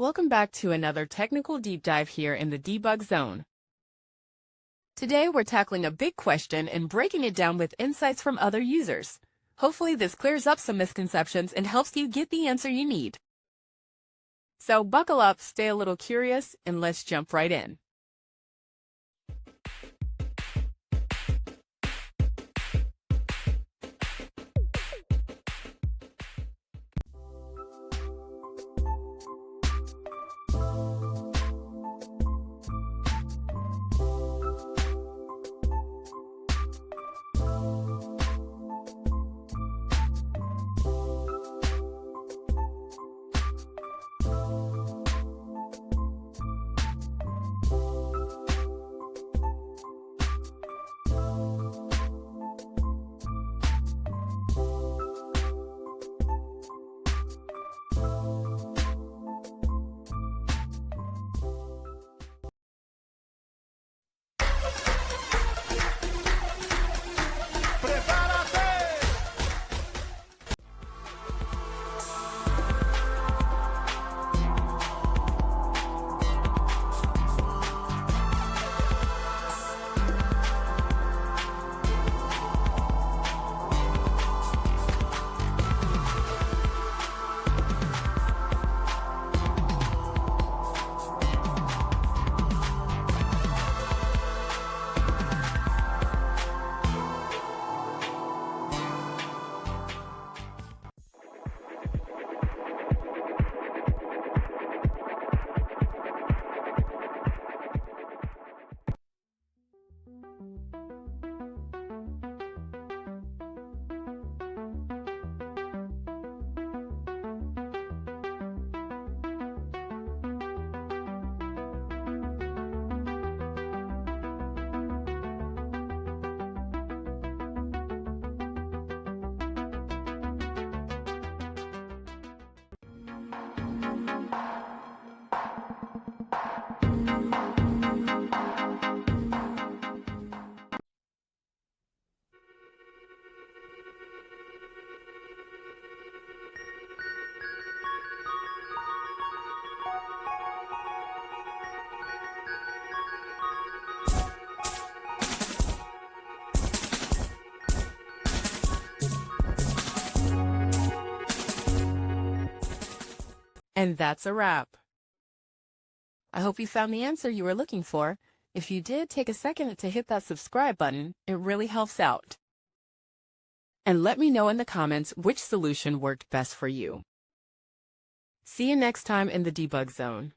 Welcome back to another technical deep dive here in the debug zone. Today we're tackling a big question and breaking it down with insights from other users. Hopefully this clears up some misconceptions and helps you get the answer you need. So buckle up, stay a little curious, and let's jump right in. And that's a wrap. I hope you found the answer you were looking for. If you did, take a second to hit that subscribe button. It really helps out. And let me know in the comments which solution worked best for you. See you next time in the debug zone.